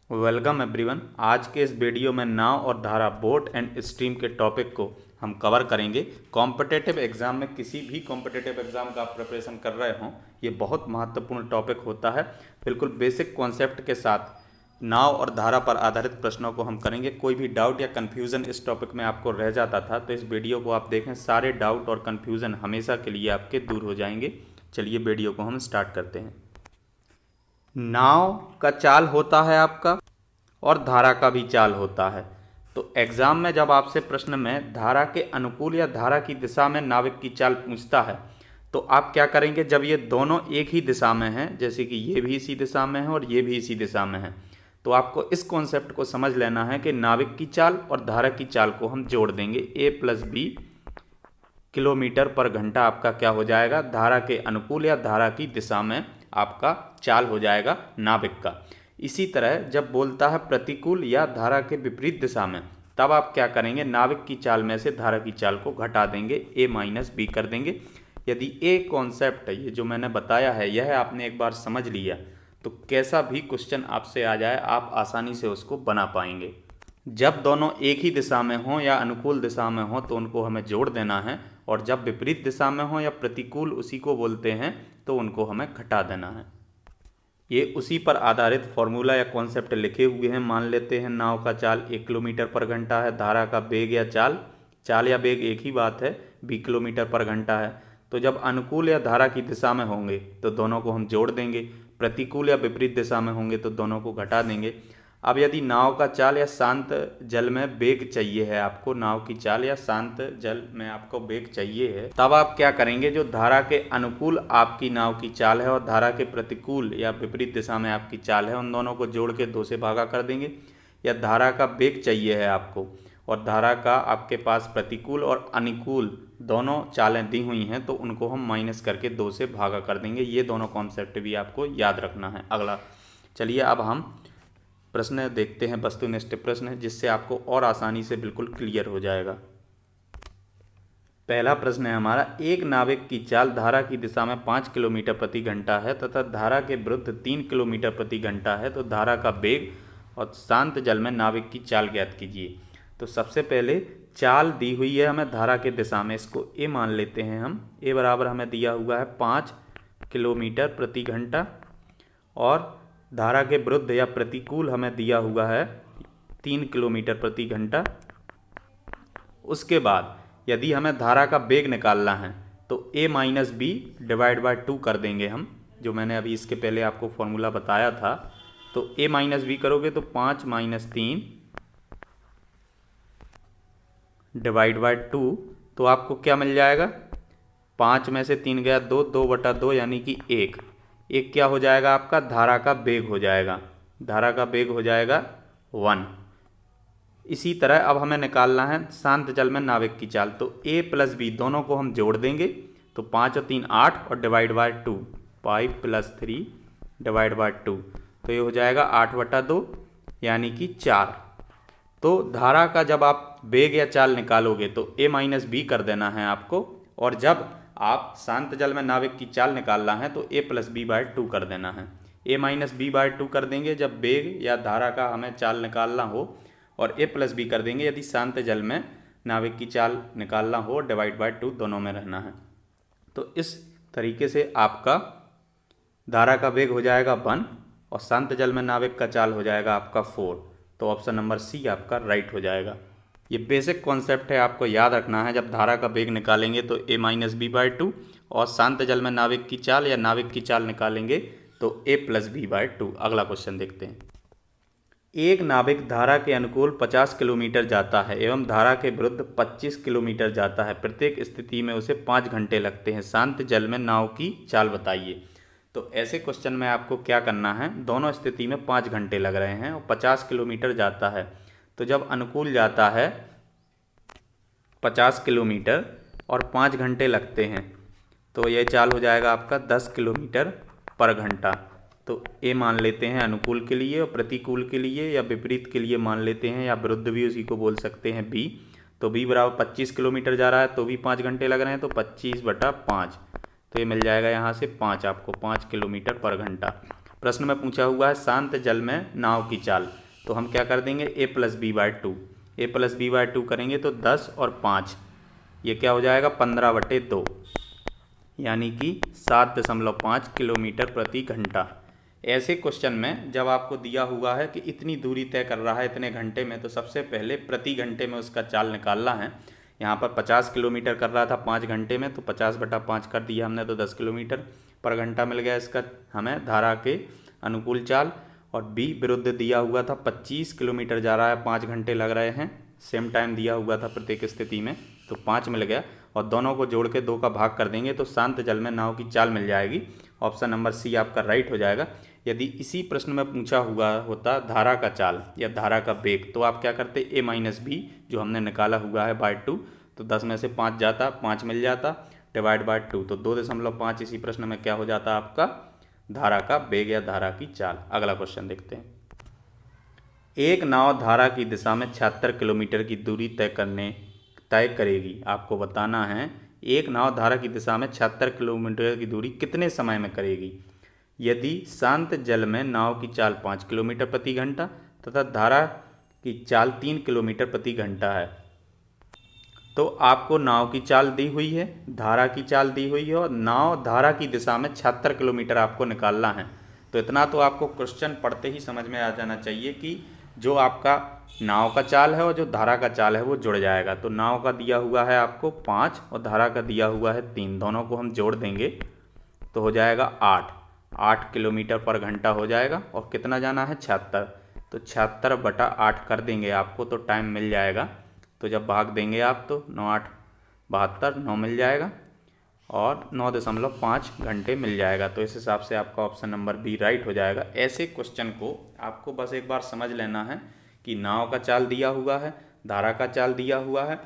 Welcome everyone. आज के इस वीडियो में नाव और धारा बोट एंड स्ट्रीम के टॉपिक को हम कवर करेंगे। कॉम्पिटिटिव एग्जाम में किसी भी कॉम्पिटिटिव एग्जाम का आप प्रिपरेशन कर रहे हों, ये बहुत महत्वपूर्ण टॉपिक होता है। बिल्कुल बेसिक कॉन्सेप्ट के साथ नाव और धारा पर आधारित प्रश्नों को हम करेंगे। कोई भी डाउट या कन्फ्यूज़न इस टॉपिक में आपको रह जाता था तो इस वीडियो को आप देखें, सारे डाउट और कन्फ्यूज़न हमेशा के लिए आपके दूर हो जाएंगे। चलिए वीडियो को हम स्टार्ट करते हैं। नाव का चाल होता है आपका और धारा का भी चाल होता है। तो एग्जाम में जब आपसे प्रश्न में धारा के अनुकूल या धारा की दिशा में नाविक की चाल पूछता है तो आप क्या करेंगे। जब ये दोनों एक ही दिशा में हैं, जैसे कि ये भी इसी दिशा में है और ये भी इसी दिशा में है, तो आपको इस कॉन्सेप्ट को समझ लेना है कि नाविक की चाल और धारा की चाल को हम जोड़ देंगे। a+b किलोमीटर पर घंटा आपका क्या हो जाएगा, धारा के अनुकूल या धारा की दिशा में आपका चाल हो जाएगा नाविक का। इसी तरह जब बोलता है प्रतिकूल या धारा के विपरीत दिशा में, तब आप क्या करेंगे, नाविक की चाल में से धारा की चाल को घटा देंगे, a-b कर देंगे। यदि ए कॉन्सेप्ट ये जो मैंने बताया है यह आपने एक बार समझ लिया तो कैसा भी क्वेश्चन आपसे आ जाए आप आसानी से उसको बना पाएंगे। जब दोनों एक ही दिशा में हों या अनुकूल दिशा में हों तो उनको हमें जोड़ देना है, और जब विपरीत दिशा में हों या प्रतिकूल उसी को बोलते हैं तो उनको हमें घटा देना है। ये उसी पर आधारित फॉर्मूला या कॉन्सेप्ट लिखे हुए हैं। मान लेते हैं नाव का चाल 1 किलोमीटर पर घंटा है, धारा का वेग या चाल या वेग एक ही बात है, 20 किलोमीटर पर घंटा है। तो जब अनुकूल या धारा की दिशा में होंगे तो दोनों को हम जोड़ देंगे, प्रतिकूल या विपरीत दिशा में होंगे तो दोनों को घटा देंगे। अब यदि नाव का चाल या शांत जल में वेग चाहिए है आपको, नाव की चाल या शांत जल में आपको वेग चाहिए है, तब आप क्या करेंगे, जो धारा के अनुकूल आपकी नाव की चाल है और धारा के प्रतिकूल या विपरीत दिशा में आपकी चाल है, उन दोनों को जोड़ के 2 से भागा कर देंगे। या धारा का वेग चाहिए है आपको और धारा का आपके पास प्रतिकूल और अनुकूल दोनों चालें दी हुई हैं तो उनको हम माइनस करके 2 से भागा कर देंगे। ये दोनों कॉन्सेप्ट भी आपको याद रखना है। अगला चलिए अब हम प्रश्न देखते हैं, वस्तुनिष्ठ प्रश्न, जिससे आपको और आसानी से बिल्कुल क्लियर हो जाएगा। पहला प्रश्न है हमारा, एक नाविक की चाल धारा की दिशा में 5 किलोमीटर प्रति घंटा है तथा धारा के विरुद्ध 3 किलोमीटर प्रति घंटा है, तो धारा का वेग और शांत जल में नाविक की चाल ज्ञात कीजिए। तो सबसे पहले चाल दी हुई है हमें धारा के दिशा में, इसको ए मान लेते हैं हम। ए बराबर हमें दिया हुआ है 5 किलोमीटर प्रति घंटा और धारा के विरुद्ध या प्रतिकूल हमें दिया हुआ है 3 किलोमीटर प्रति घंटा। उसके बाद यदि हमें धारा का वेग निकालना है तो a-b डिवाइड बाय 2 कर देंगे हम, जो मैंने अभी इसके पहले आपको फॉर्मूला बताया था। तो a-b करोगे तो 5 - 3 डिवाइड बाय 2, तो आपको क्या मिल जाएगा, 5 में से 3 गया 2, 2/2 यानी कि 1 क्या हो जाएगा आपका, धारा का वेग हो जाएगा। धारा का वेग हो जाएगा 1। इसी तरह अब हमें निकालना है शांत जल में नाविक की चाल, तो a+b दोनों को हम जोड़ देंगे, तो 5 और 3 8 और डिवाइड बाय 2, 5 + 3 डिवाइड बाय 2, तो ये हो जाएगा 8/2 यानी कि 4। तो धारा का जब आप वेग या चाल निकालोगे तो a-b कर देना है आपको, और जब आप शांत जल में नाविक की चाल निकालना है तो a+b/2 कर देना है। a-b/2 कर देंगे जब वेग या धारा का हमें चाल निकालना हो, और a+b कर देंगे यदि शांत जल में नाविक की चाल निकालना हो, डिवाइड बाय 2 दोनों में रहना है। तो इस तरीके से आपका धारा का वेग हो जाएगा 1 और शांत जल में नाविक का चाल हो जाएगा आपका 4। तो ऑप्शन नंबर सी आपका राइट हो जाएगा। ये बेसिक कॉन्सेप्ट है, आपको याद रखना है। जब धारा का वेग निकालेंगे तो a-b/2 और शांत जल में नाविक की चाल या नाविक की चाल निकालेंगे तो a+b/2। अगला क्वेश्चन देखते हैं। एक नाविक धारा के अनुकूल 50 किलोमीटर जाता है एवं धारा के विरुद्ध 25 किलोमीटर जाता है, प्रत्येक स्थिति में उसे 5 घंटे लगते हैं, शांत जल में नाव की चाल बताइए। तो ऐसे क्वेश्चन में आपको क्या करना है, दोनों स्थिति में 5 घंटे लग रहे हैं और 50 किलोमीटर जाता है, तो जब अनुकूल जाता है 50 किलोमीटर और 5 घंटे लगते हैं तो ये चाल हो जाएगा आपका 10 किलोमीटर पर घंटा। तो ए मान लेते हैं अनुकूल के लिए, और प्रतिकूल के लिए या विपरीत के लिए मान लेते हैं, या विरुद्ध भी उसी को बोल सकते हैं बी। तो बी बराबर 25 किलोमीटर जा रहा है तो भी 5 घंटे लग रहे हैं, तो 25/5, तो ये मिल जाएगा यहाँ से 5 आपको, 5 किलोमीटर पर घंटा। प्रश्न में पूछा हुआ है शांत जल में नाव की चाल, तो हम क्या कर देंगे a+b/2, a+b/2 करेंगे तो 10 और 5, ये क्या हो जाएगा 15/2, यानी कि 7.5 किलोमीटर प्रति घंटा। ऐसे क्वेश्चन में जब आपको दिया हुआ है कि इतनी दूरी तय कर रहा है इतने घंटे में, तो सबसे पहले प्रति घंटे में उसका चाल निकालना है। यहाँ पर 50 किलोमीटर कर रहा था 5 घंटे में, तो 50/5 कर दिया हमने, तो 10 किलोमीटर पर घंटा मिल गया इसका हमें धारा के अनुकूल चाल। और बी विरुद्ध दिया हुआ था 25 किलोमीटर जा रहा है, 5 घंटे लग रहे हैं, सेम टाइम दिया हुआ था प्रत्येक स्थिति में, तो 5 मिल गया। और दोनों को जोड़ के 2 का भाग कर देंगे तो शांत जल में नाव की चाल मिल जाएगी। ऑप्शन नंबर सी आपका राइट हो जाएगा। यदि इसी प्रश्न में पूछा हुआ होता धारा का चाल या धारा का वेग, तो आप क्या करते a-b जो हमने निकाला हुआ है बाय 2, तो 10 में से 5 जाता, 5 मिल जाता, डिवाइड बाय 2, तो 2.5 इसी प्रश्न में क्या हो जाता आपका धारा का वेग या धारा की चाल। अगला क्वेश्चन देखते हैं। एक नाव धारा की दिशा में 76 किलोमीटर की दूरी तय करेगी। आपको बताना है एक नाव धारा की दिशा में 76 किलोमीटर की दूरी कितने समय में करेगी। यदि शांत जल में नाव की चाल 5 किलोमीटर प्रति घंटा तथा धारा की चाल 3 किलोमीटर प्रति घंटा है, तो आपको नाव की चाल दी हुई है, धारा की चाल दी हुई है और नाव धारा की दिशा में 76 किलोमीटर आपको निकालना है। तो इतना तो आपको क्वेश्चन पढ़ते ही समझ में आ जाना चाहिए कि जो आपका नाव का चाल है और जो धारा का चाल है वो जुड़ जाएगा। तो नाव का दिया हुआ है आपको 5 और धारा का दिया हुआ है 3, दोनों को हम जोड़ देंगे तो हो जाएगा 8 किलोमीटर पर घंटा हो जाएगा। और कितना जाना है 76, तो 76/8 कर देंगे आपको तो टाइम मिल जाएगा। तो जब भाग देंगे आप तो 9×8 72, 9 मिल जाएगा और 9.5 घंटे मिल जाएगा। तो इस हिसाब से आपका ऑप्शन नंबर बी राइट हो जाएगा। ऐसे क्वेश्चन को आपको बस एक बार समझ लेना है कि नाव का चाल दिया हुआ है, धारा का चाल दिया हुआ है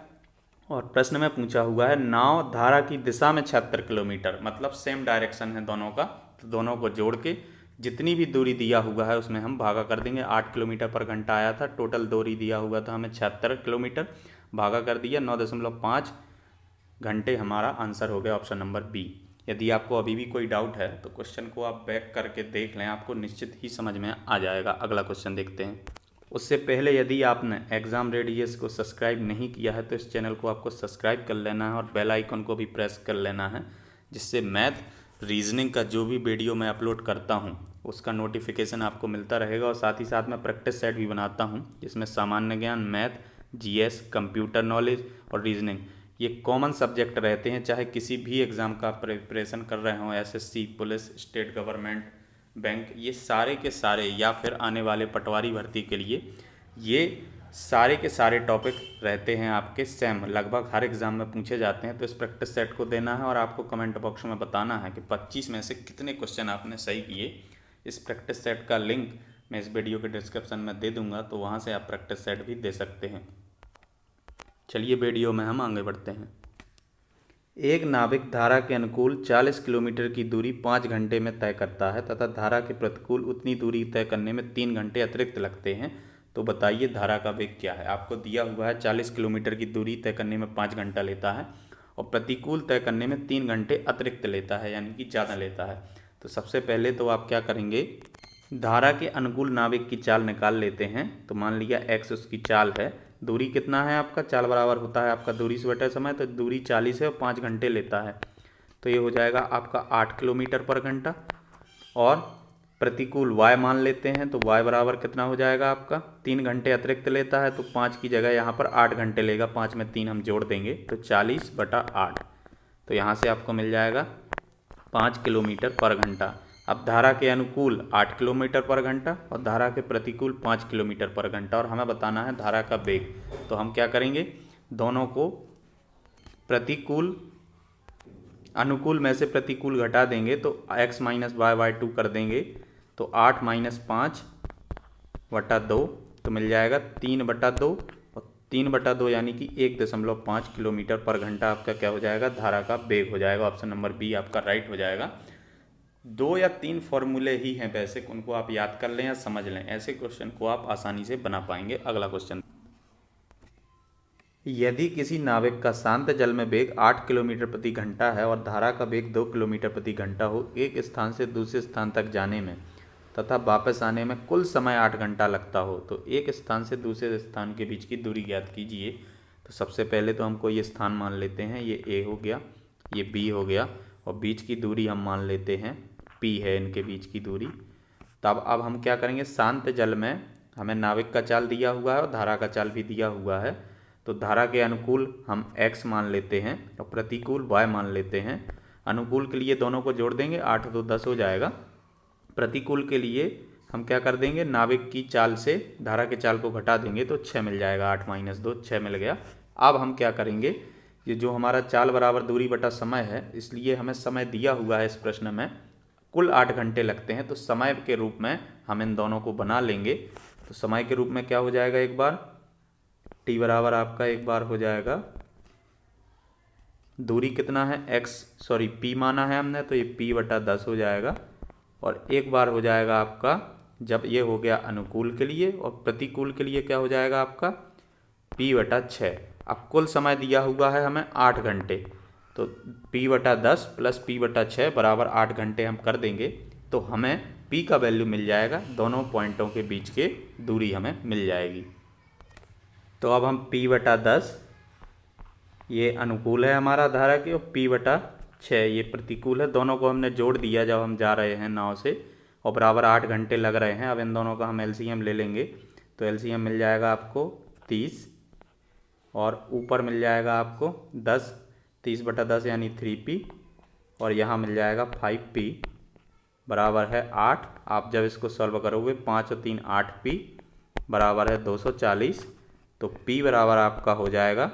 और प्रश्न में पूछा हुआ है नाव धारा की दिशा में 76 किलोमीटर, मतलब सेम डायरेक्शन है दोनों का, तो दोनों को जोड़ के जितनी भी दूरी दिया हुआ है उसमें हम भागा कर देंगे। 8 किलोमीटर पर घंटा आया था, टोटल दूरी दिया हुआ था हमें 76 किलोमीटर, भागा कर दिया 9.5 घंटे, हमारा आंसर हो गया ऑप्शन नंबर बी। यदि आपको अभी भी कोई डाउट है तो क्वेश्चन को आप बैक करके देख लें, आपको निश्चित ही समझ में आ जाएगा। अगला क्वेश्चन देखते हैं। उससे पहले यदि आपने एग्ज़ाम रेडियस को सब्सक्राइब नहीं किया है तो इस चैनल को आपको सब्सक्राइब कर लेना है और बेल आइकन को भी प्रेस कर लेना है, जिससे मैथ रीजनिंग का जो भी वीडियो मैं अपलोड करता हूँ उसका नोटिफिकेशन आपको मिलता रहेगा। और साथ ही साथ मैं प्रैक्टिस सेट भी बनाता हूँ जिसमें सामान्य ज्ञान, मैथ, जीएस, कंप्यूटर नॉलेज और रीजनिंग ये कॉमन सब्जेक्ट रहते हैं। चाहे किसी भी एग्ज़ाम का प्रिपरेशन कर रहे हों, SSC, police, state government, bank, ये सारे के सारे, या फिर आने वाले पटवारी भर्ती के लिए ये सारे के सारे टॉपिक रहते हैं आपके सेम, लगभग हर एग्ज़ाम में पूछे जाते हैं। तो इस प्रैक्टिस सेट को देना है और आपको कमेंट बॉक्स में बताना है कि 25 में से कितने क्वेश्चन आपने सही किए। इस प्रैक्टिस सेट का लिंक मैं इस वीडियो के डिस्क्रिप्शन में दे दूंगा, तो वहाँ से आप प्रैक्टिस सेट भी दे सकते हैं। चलिए वीडियो में हम आगे बढ़ते हैं। एक नाविक धारा के अनुकूल 40 किलोमीटर की दूरी 5 घंटे में तय करता है तथा धारा के प्रतिकूल उतनी दूरी तय करने में 3 घंटे अतिरिक्त लगते हैं, तो बताइए धारा का वेग क्या है। आपको दिया हुआ है 40 किलोमीटर की दूरी तय करने में 5 घंटा लेता है और प्रतिकूल तय करने में 3 घंटे अतिरिक्त लेता है, यानी कि ज़्यादा लेता है। तो सबसे पहले तो आप क्या करेंगे, धारा के अनुकूल नाविक की चाल निकाल लेते हैं। तो मान लिया x उसकी चाल है, दूरी कितना है आपका, चाल बराबर होता है आपका दूरी से बटा समय, तो दूरी 40 है और 5 घंटे लेता है, तो ये हो जाएगा आपका 8 किलोमीटर पर घंटा। और प्रतिकूल y मान लेते हैं, तो y बराबर कितना हो जाएगा आपका 3 घंटे अतिरिक्त लेता है, तो 5 की जगह यहाँ पर 8 घंटे लेगा, 5 में 3 हम जोड़ देंगे तो 40/8, तो यहाँ से आपको मिल जाएगा 5 किलोमीटर पर घंटा। अब धारा के अनुकूल 8 किलोमीटर पर घंटा और धारा के प्रतिकूल 5 किलोमीटर पर घंटा, और हमें बताना है धारा का वेग। तो हम क्या करेंगे, दोनों को प्रतिकूल अनुकूल में से प्रतिकूल घटा देंगे तो x - y/2 कर देंगे, तो 8 - 5/2 तो मिल जाएगा 3/2 और 3/2 यानी कि 1.5 किलोमीटर पर घंटा आपका क्या हो जाएगा, धारा का वेग हो जाएगा। ऑप्शन नंबर बी आपका राइट हो जाएगा। 2 या 3 फॉर्मूले ही हैं वैसे, उनको आप याद कर लें या समझ लें, ऐसे क्वेश्चन को आप आसानी से बना पाएंगे। अगला क्वेश्चन, यदि किसी नाविक का शांत जल में वेग 8 किलोमीटर प्रति घंटा है और धारा का वेग 2 किलोमीटर प्रति घंटा हो एक स्थान से दूसरे स्थान तक जाने में, तथा वापस आने में कुल समय 8 घंटा लगता हो तो एक स्थान से दूसरे स्थान के बीच की दूरी ज्ञात कीजिए। तो सबसे पहले तो हमको ये स्थान मान लेते हैं, ये ए हो गया, ये बी हो गया और बीच की दूरी हम मान लेते हैं पी है इनके बीच की दूरी। तब अब हम क्या करेंगे, शांत जल में हमें नाविक का चाल दिया हुआ है और धारा का चाल भी दिया हुआ है। तो धारा के अनुकूल हम x मान लेते हैं और प्रतिकूल y मान लेते हैं। अनुकूल के लिए दोनों को जोड़ देंगे, 8 तो 10 हो जाएगा। प्रतिकूल के लिए हम क्या कर देंगे, नाविक की चाल से धारा के चाल को घटा देंगे तो 6 मिल जाएगा, 8 - 2 6 मिल गया। अब हम क्या करेंगे, ये जो हमारा चाल बराबर दूरी बटा समय है, इसलिए हमें समय दिया हुआ है इस प्रश्न में, कुल 8 घंटे लगते हैं। तो समय के रूप में हम इन दोनों को बना लेंगे। तो समय के रूप में क्या हो जाएगा, एक बार t बराबर आपका एक बार हो जाएगा, दूरी कितना है p माना है हमने तो ये p बटा 10 हो जाएगा। और एक बार हो जाएगा आपका, जब ये हो गया अनुकूल के लिए, और प्रतिकूल के लिए क्या हो जाएगा आपका p बटा 6। अब कुल समय दिया हुआ है हमें 8 घंटे, तो p बटा 10 प्लस p बटा 6 बराबर 8 घंटे हम कर देंगे तो हमें p का वैल्यू मिल जाएगा, दोनों पॉइंटों के बीच के दूरी हमें मिल जाएगी। तो अब हम p बटा 10 ये अनुकूल है हमारा धारा की और p बटा 6 ये प्रतिकूल है, दोनों को हमने जोड़ दिया जब हम जा रहे हैं नाव से और बराबर 8 घंटे लग रहे हैं। अब इन दोनों का हम एलसीएम ले लेंगे तो एलसीएम मिल जाएगा आपको 30 और ऊपर मिल जाएगा आपको 10, 30 बटा 10 यानी 3p और यहाँ मिल जाएगा 5p बराबर है 8। आप जब इसको सॉल्व करोगे 5 और 3 8p बराबर है 240। तो p बराबर आपका हो जाएगा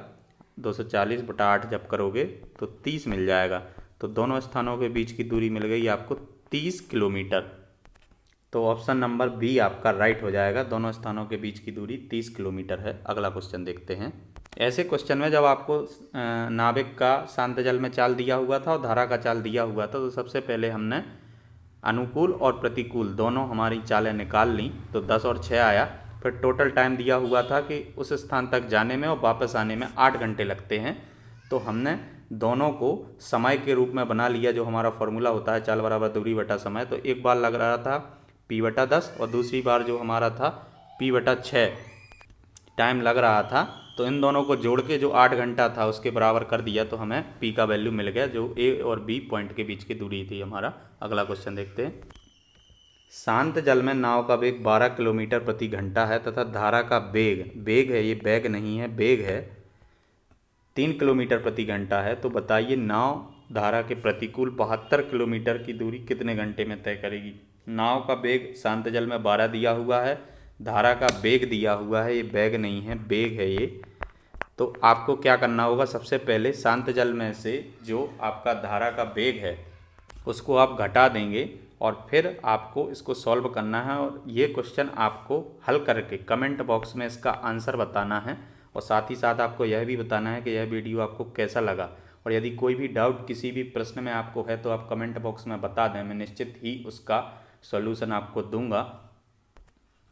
240 बटा 8 जब करोगे तो 30 मिल जाएगा। तो दोनों स्थानों के बीच की दूरी मिल गई आपको 30 किलोमीटर। तो ऑप्शन नंबर बी आपका राइट हो जाएगा, दोनों स्थानों के बीच की दूरी 30 किलोमीटर है। अगला क्वेश्चन देखते हैं। ऐसे क्वेश्चन में जब आपको नाविक का शांत जल में चाल दिया हुआ था और धारा का चाल दिया हुआ था तो सबसे पहले हमने अनुकूल और प्रतिकूल दोनों हमारी चालें निकाल ली। तो 10 और 6 आया। फिर टोटल टाइम दिया हुआ था कि उस स्थान तक जाने में और वापस आने में 8 घंटे लगते हैं। तो हमने दोनों को समय के रूप में बना लिया, जो हमारा फॉर्मूला होता है चाल बराबर दूरी बटा समय। तो एक बार लग रहा था p बटा 10 और दूसरी बार जो हमारा था p बटा 6 टाइम लग रहा था। तो इन दोनों को जोड़ के जो 8 घंटा था उसके बराबर कर दिया तो हमें p का वैल्यू मिल गया, जो a और b पॉइंट के बीच की दूरी थी हमारा। अगला क्वेश्चन देखते हैं। शांत जल में नाव का वेग 12 किलोमीटर प्रति घंटा है तथा धारा का वेग है, ये बैग नहीं है, वेग है 3 किलोमीटर प्रति घंटा है। तो बताइए नाव धारा के प्रतिकूल 72 किलोमीटर की दूरी कितने घंटे में तय करेगी। नाव का वेग शांत जल में 12 दिया हुआ है, धारा का वेग दिया हुआ है, ये बैग नहीं है, वेग है ये। तो आपको क्या करना होगा, सबसे पहले शांत जल में से जो आपका धारा का वेग है उसको आप घटा देंगे और फिर आपको इसको सॉल्व करना है। और ये क्वेश्चन आपको हल करके कमेंट बॉक्स में इसका आंसर बताना है और साथ ही साथ आपको यह भी बताना है कि यह वीडियो आपको कैसा लगा। और यदि कोई भी डाउट किसी भी प्रश्न में आपको है तो आप कमेंट बॉक्स में बता दें, मैं निश्चित ही उसका सॉल्यूशन आपको दूंगा।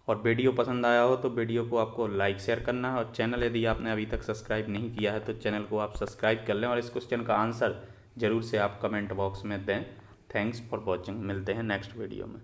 और वीडियो पसंद आया हो तो वीडियो को आपको लाइक शेयर करना है और चैनल यदि आपने अभी तक सब्सक्राइब नहीं किया है तो चैनल को आप सब्सक्राइब कर लें और इस क्वेश्चन का आंसर ज़रूर से आप कमेंट बॉक्स में दें। थैंक्स फॉर वॉचिंग, मिलते हैं नेक्स्ट वीडियो में।